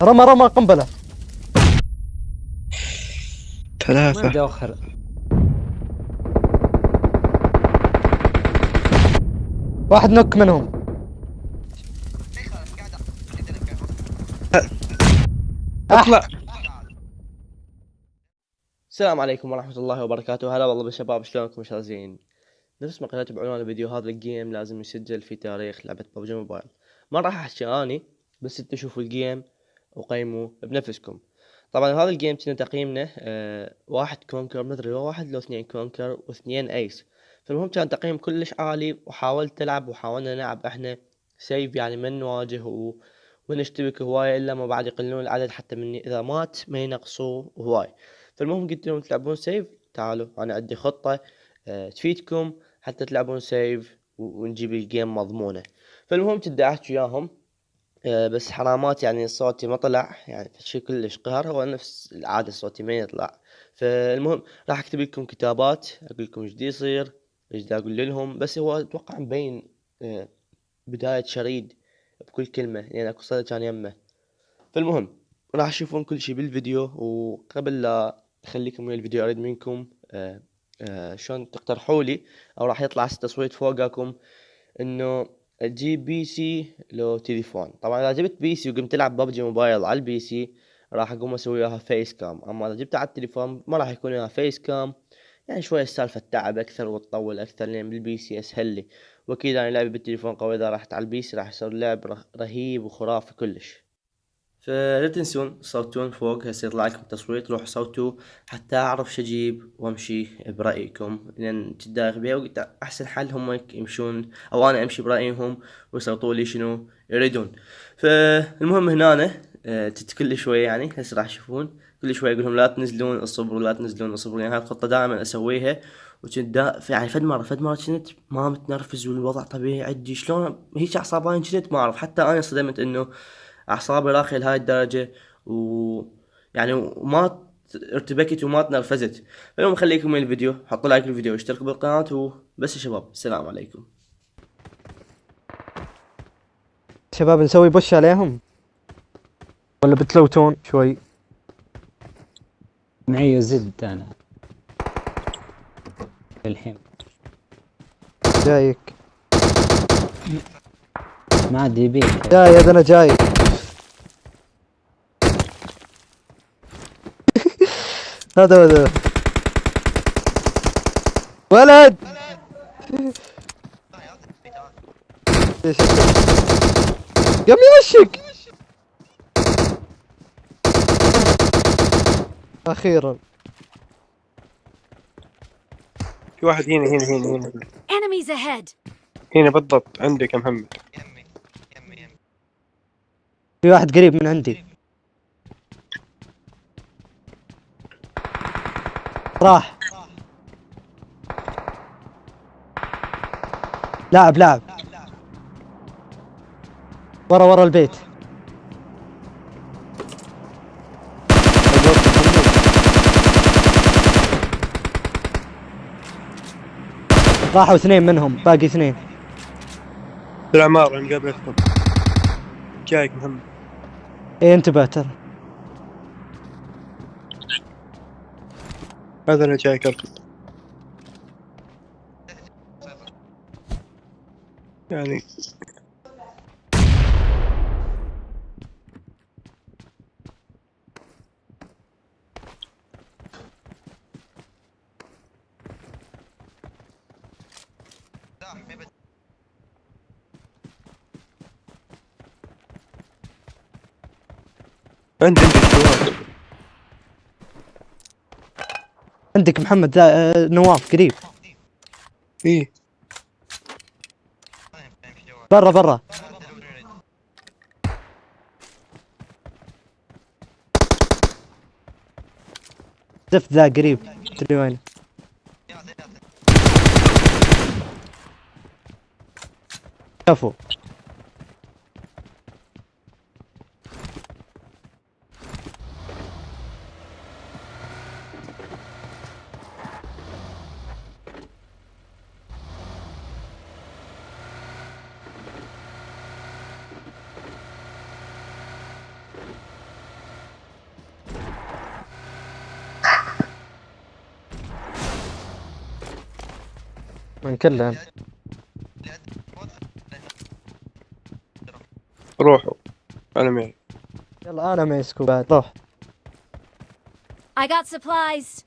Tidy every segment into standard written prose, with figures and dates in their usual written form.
رمى قنبلة. ما 3. بدي أوخر. واحد نوك منهم. اطلع. السلام عليكم ورحمة الله وبركاته. هلا والله بالشباب، شلونكم؟ شازين؟ نفس ما قرأت بعنوان الفيديو، هذا الجيم لازم يسجل في تاريخ لعبة ببجي موبايل. ما راح احكي اني، بس انتوا شوفوا الجيم وقيموا بنفسكم. طبعا هذا الجيم كنا تقييمنا 1 كونكر، مدري لو 1 لو 2 كونكر و2 ايس. فالمهم كان تقييم كلش عالي، وحاولت العب وحاولنا نلعب احنا سيف، يعني من نواجه ونشتبك هواية، الا ما بعد يقللون العدد حتى مني، اذا مات ما ينقصوه هواي. فالمهم قلت لهم تلعبون سيف، تعالوا انا عندي خطة تفيدكم حتى تلعبون سيف ونجيب الجيم مضمونة. فالمهم كنت احكي وياهم، بس حرامات يعني صوتي ما طلع، يعني شي كلش قهر، هو نفس العادة صوتي ما يطلع. فالمهم راح اكتب لكم كتابات اقول لكم ايش دي يصير، ايش دا اقول لهم، بس هو اتوقع مبين آه، بداية شريد بكل كلمة، لان اكو صدى كان يمه. فالمهم راح تشوفون كل شي بالفيديو، وقبل لا اخليكم ويا الفيديو اريد منكم شلون تقترحوا لي، او راح يطلع تصويت فوقكم، انه تجيب بي سي لو تليفون. طبعا اذا جبت بي سي وقمت تلعب ببجي موبايل على البي سي، راح اقوم اسوي وياها فيس كام. اما اذا جبتها على التليفون ما راح يكون وياها فيس كام، يعني شوية السالفة تعب اكثر وتطول اكثر، لان بالبي سي اسهل لي. واكيد انا لعبي بالتليفون قوي، اذا رحت على البي سي راح يصير لعب رهيب وخرافي كلش. فلا تنسون تصوتون فوق، هسه يطلع لكم تصويت، روحوا صوتوا حتى اعرف شو اجيب وامشي برايكم، لان جدا بيها وقلت احسن حل هم يمشون او انا امشي برايهم ويصوتوا لي شنو يريدون. فالمهم هنا كل شوي، يعني هسه راح تشوفون كل شوي اقول لهم لا تنزلون اصبروا، لا تنزلون اصبروا، يعني هاي الخطه دائما اسويها. وكنت يعني فد مره كنت ما متنرفز والوضع طبيعي عندي، شلون هيك اعصابي كنت ما اعرف، حتى انا صدمت انه اعصابي راخية لهاي الدرجة، و يعني وما ارتبكت وما تنرفزت. فاليوم خليكم من الفيديو، حطوا لايك الفيديو واشتركوا بالقناة وبس يا شباب، السلام عليكم. شباب نسوي بوش عليهم ولا بتلوتون شوي؟ معي زد أنا الحين. جايك. ما عاد يبيك. جاي انا جاي. هذا ولد. ايش قام يعشق اخيرا. في واحد هنا. Enemies ahead! هنا بالضبط عندك يا محمد. في واحد قريب من عندي راح. لاعب ورا البيت. راحوا 2 منهم، باقي 2. في العمارة اللي قابلتكم. جايك محمد. ايه انتبه ترى. هذا انا جايك اركض. يعني عندي جوال. عندك محمد نواف قريب. ايه برا زفت ذا قريب، تدري وين؟ شافوا. من كلهم. روحوا انا معي. يلا انا معي سكوبات، روح. I got supplies.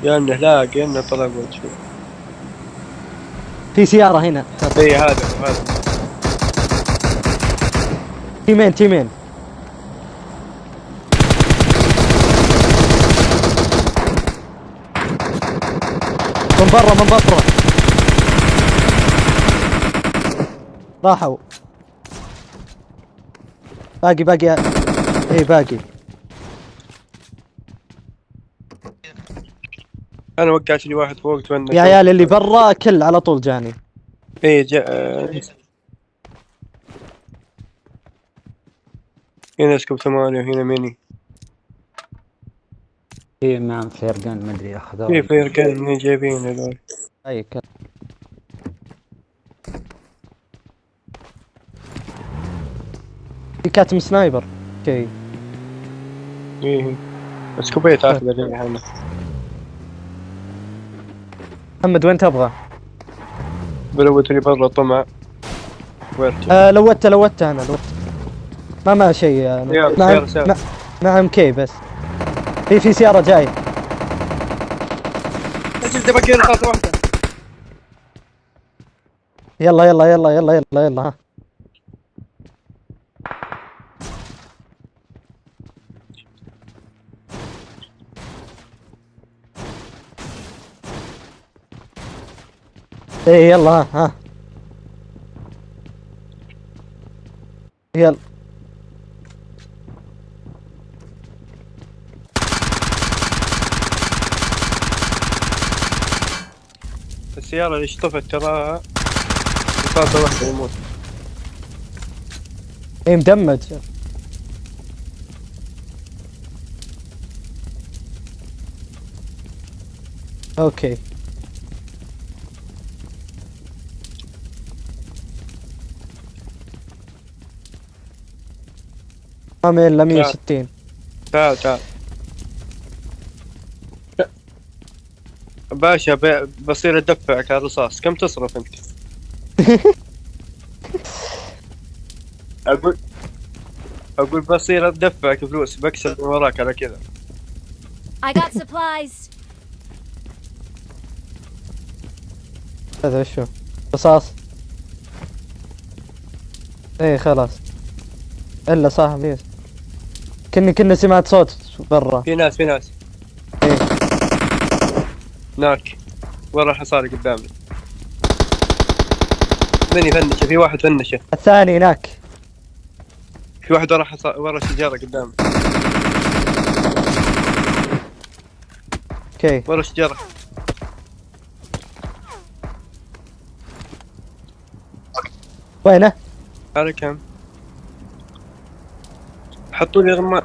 يا انه لاقي يا انه طلع وجهه. في سيارة هنا. اي هذا تيمين تيمين. من برا من برا. راحوا. باقي اي باقي. انا وقعت لي واحد فوق تونس. يا عيال اللي برا كل على طول جاني. اي هنا سكوب 8 وهنا ميني. في معهم فيرجان ما ادري اخذوه. في فيركان منين جايبين هذول؟ اي كل. في كاتم سنايبر. اوكي. ايه سكوبيت اخذ اللي هنا. محمد وين تبغى؟ بلوت لي برا طمع. ويرجع. لوت انا لوت. ما شيء. سيارة سيارة. مع ام كي بس. في سيارة جاي. اجل باقي لي خطوة واحدة. يلا يلا يلا يلا يلا يلا ها. ايه يلا ها. يلا. السيارة اللي اشطفت تراها خطوة واحدة يموت. ايه مدمج. اوكي. ما الا 160. تعال باشا بصير ادفعك على الرصاص. كم تصرف انت؟ اقول بصير ادفعك فلوس بكسب من وراك على كذا. I got supplies. هذا وشو؟ رصاص. ايه خلاص. الا صح ليش؟ كنا سمعت صوت برا. في ناس ايه. هناك ورا الحصار قدامنا. من يفنشه؟ في واحد فنشه. الثاني هناك. في واحد ورا ورا الشجرة قدامنا. اوكي. ورا الشجرة. وينه؟ على كم؟ حطوا لي رمان.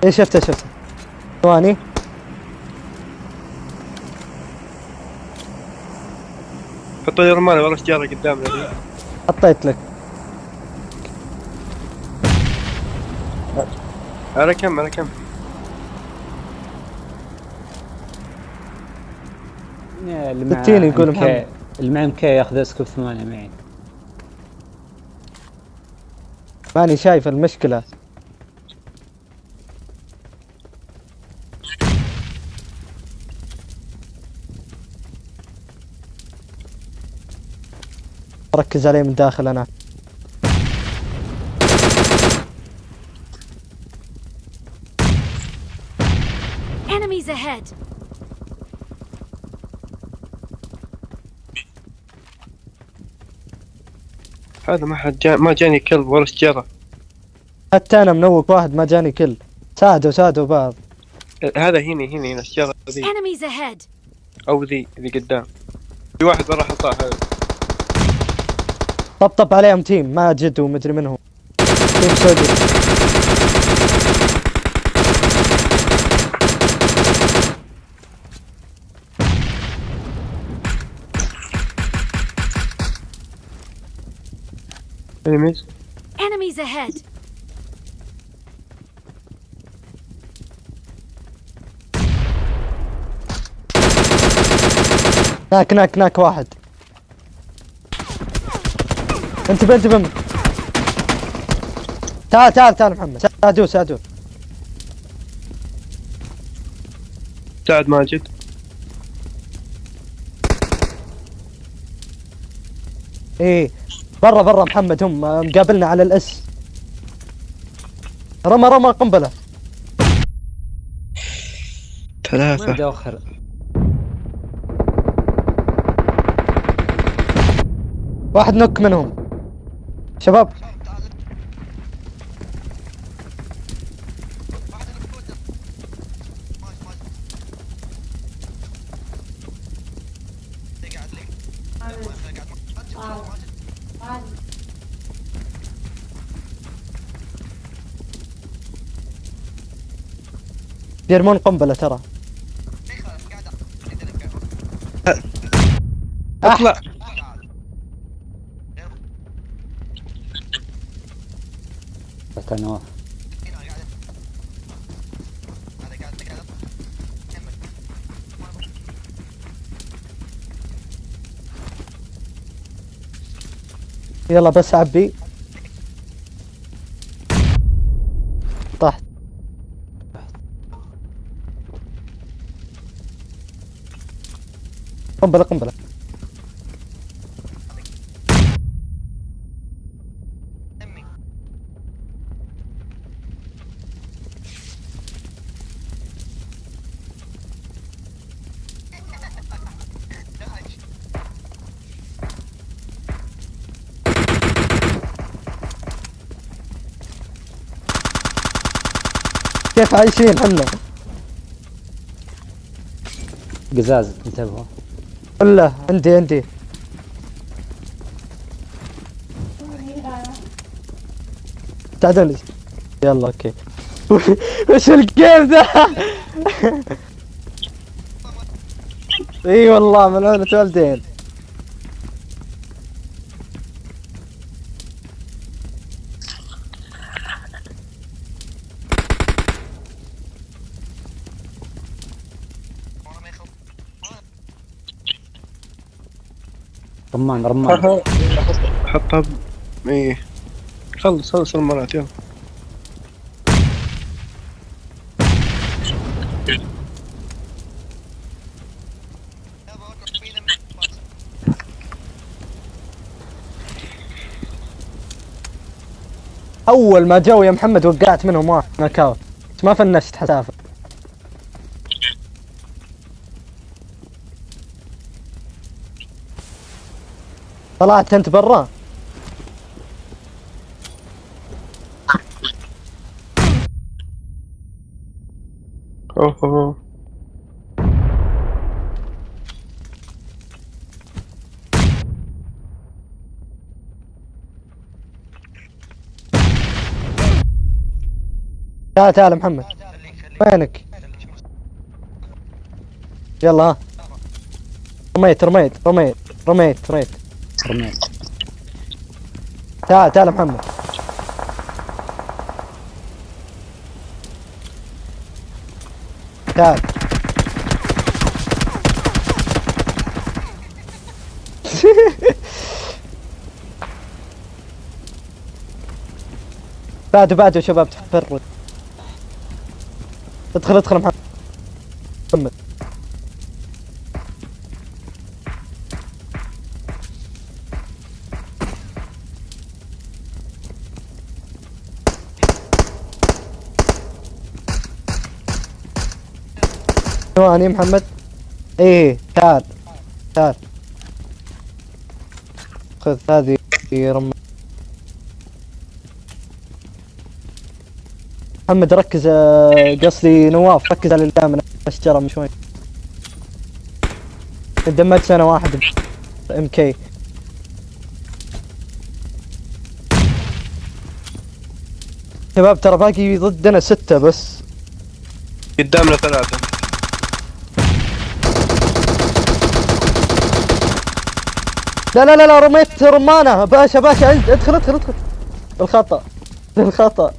ايه شفته ثواني. حطوا لي رمان ورا الشجرة قدامنا. حطيت لك. على كم؟ ستين يقول محمد. المع ام كي ياخذ سكوب 8 معي. ماني شايف المشكلة. ركز عليه من داخل انا. Enemies ahead. هذا ما جاني كلب ورا الشجرة. حتى انا منوق واحد ما جاني كل. ساعدوا بعض. هذا هنا الشجرة ذي Enemies ahead. او ذي قدام. في واحد ورا حصار هذا. طبطب عليهم تيم ماجد ومدري منهم، تيم سعودي. enemies. Enemies ahead. ناك واحد. انتبه. تعال محمد، ساعدوه. ساعد ماجد. ايه برا محمد، هم مقابلنا على الاس. رمى قنبلة. 3. بدي اخر. واحد نوك منهم شباب. يرمون قنبلة ترى. اطلع. انا يلا بس عبي. طحت. قنبلة. كيف عايشين حنا؟ قزاز انتبهوا. ولا عندي. ساعدوني. يلا اوكي. وش الجيم ذا؟ اي والله ملعونة والدين. رمان. حطها ايه. خلص المرات يلا. اول ما جو يا محمد وقعت منهم واحد نكاوت، ما فنشت حسافة. طلعت انت برا. اوه. تعال محمد، وينك؟ يلا ها. رميت. تعال محمد. تعال. بعده شباب تفرد. ادخل محمد. ثواني محمد. ايه تعال خذ هذه رمى. محمد ركز، قصدي نواف ركز على اللي من الشجرة من شوي. دمجت انا واحد ام كي. شباب ترى باقي ضدنا 6 بس. قدامنا 3. لا لا لا لا رميت رمانة. باشا باشا ادخل ادخل ادخل. بالخطأ بالخطأ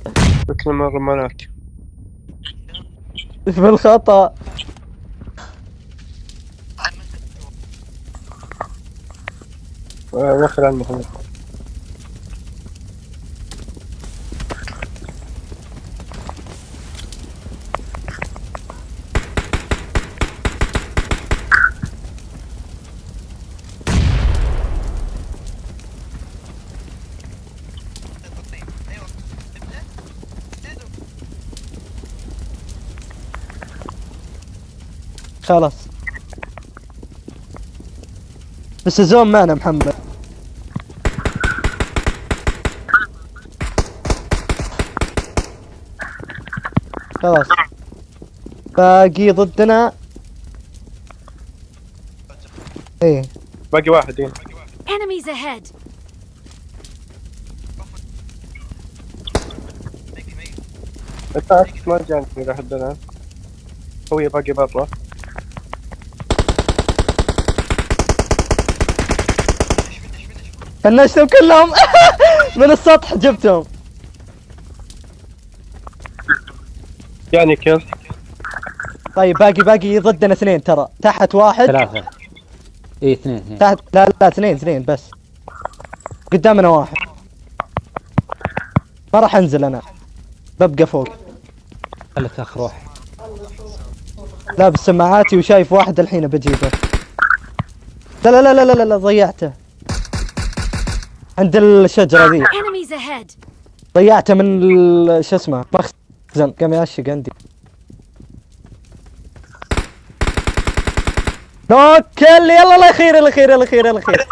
شكل من الرمانات. بالخطأ. وخر عني محمد. خلاص بس الزوم معنا محمد. خلاص باقي ضدنا. ايه باقي واحد. إيه. Enemies ahead. التاسك ما جاني لحد الآن. هو باقي برا. فنشتهم كلهم. من السطح جبتهم. يعني كيف؟ طيب باقي ضدنا 2 ترى. تحت 1. 3. اي 2. تحت لا لا 2 بس. قدامنا 1. ما راح انزل انا. ببقى فوق. خليك اخ روح. لابس سماعاتي وشايف واحد الحين بجيبه. لا لا لا لا لا, لا ضيعته. عند الشجرة ذي. Enemies ahead. ضيعته من شو اسمه مخزن. قام يعشق عندي. نوكل. يلا الاخير الاخير الاخير الاخير.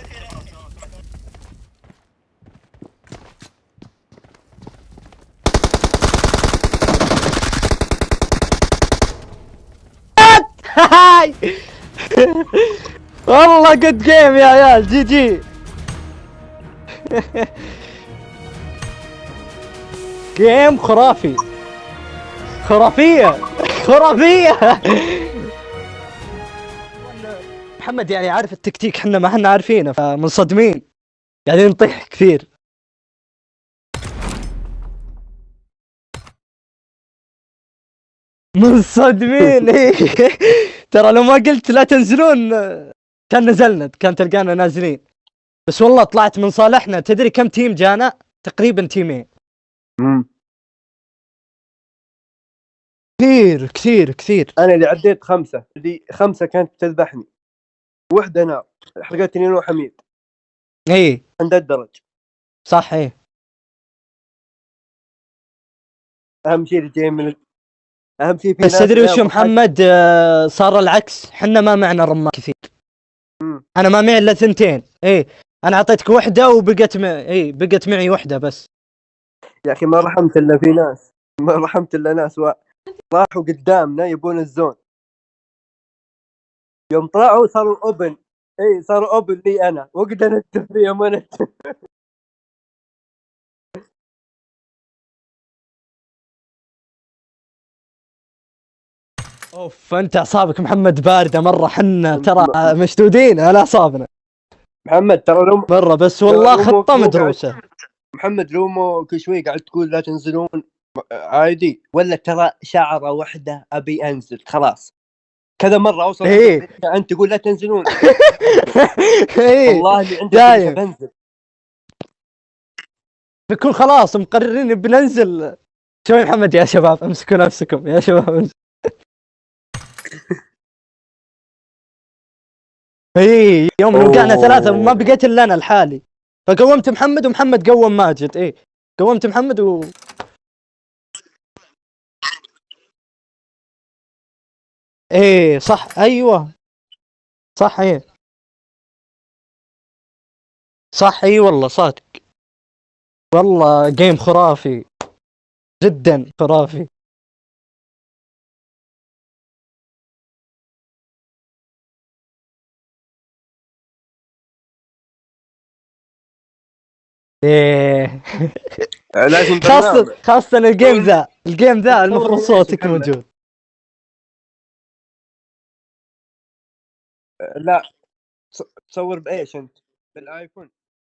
هاي والله قد جيم يا عيال. جي جي. جيم خرافي. خرافية خرافية. محمد يعني عارف التكتيك. حنا ما حنا عارفينه فمنصدمين. قاعدين نطيح كثير. منصدمين. إيه. ترى لو ما قلت لا تنزلون كان نزلنا. كان تلقانا نازلين. بس والله طلعت من صالحنا. تدري كم تيم جانا؟ تقريبا تيمين. كثير كثير كثير. انا اللي عديت 5. اللي 5 كانت تذبحني. وحده نار حرقتني انا وحميد ايه عند الدرج. صح. ايه اهم شيء اللي جاي من اهم شيء في بس ناس تدري وش أبو محمد؟ صار العكس. حنا ما معنا رمال كثير. مم. انا ما معي الا 2. ايه انا اعطيتك وحده وبقت ايه بقت معي وحده بس. يا اخي ما رحمت الا في ناس. ما رحمت الا ناس راحوا قدامنا يبون الزون. يوم طلعوا صاروا اوبن. اي صاروا اوبن لي انا وقت انا فيهم انا. اوف انت اعصابك محمد بارده مره. حنا ترى مشدودين على اعصابنا محمد ترى لو مره. بس والله مو خطه قاعد- مدروسه. محمد لو كل شوي قاعد تقول لا تنزلون عادي ولا ترى شعره واحده ابي انزل خلاص. كذا مره اوصل إيه. انت تقول لا تنزلون. ايه والله اللي عندك دايم. بنزل. بيكون خلاص مقررين بننزل. شوي محمد يا شباب امسكوا نفسكم يا شباب امسكوا. ايه يوم وقعنا 3 ما بقيت الا انا لحالي. فقومت محمد ومحمد قوم ماجد. ايه قومت محمد ايه صح. ايوه صح. ايه صح. اي والله صادق. والله جيم خرافي جدا خرافي. ايه لازم خاصة برنامج. خاصة الجيم ذا المفروض صوتك محمد. موجود. لا تصور بايش انت؟ بالايفون.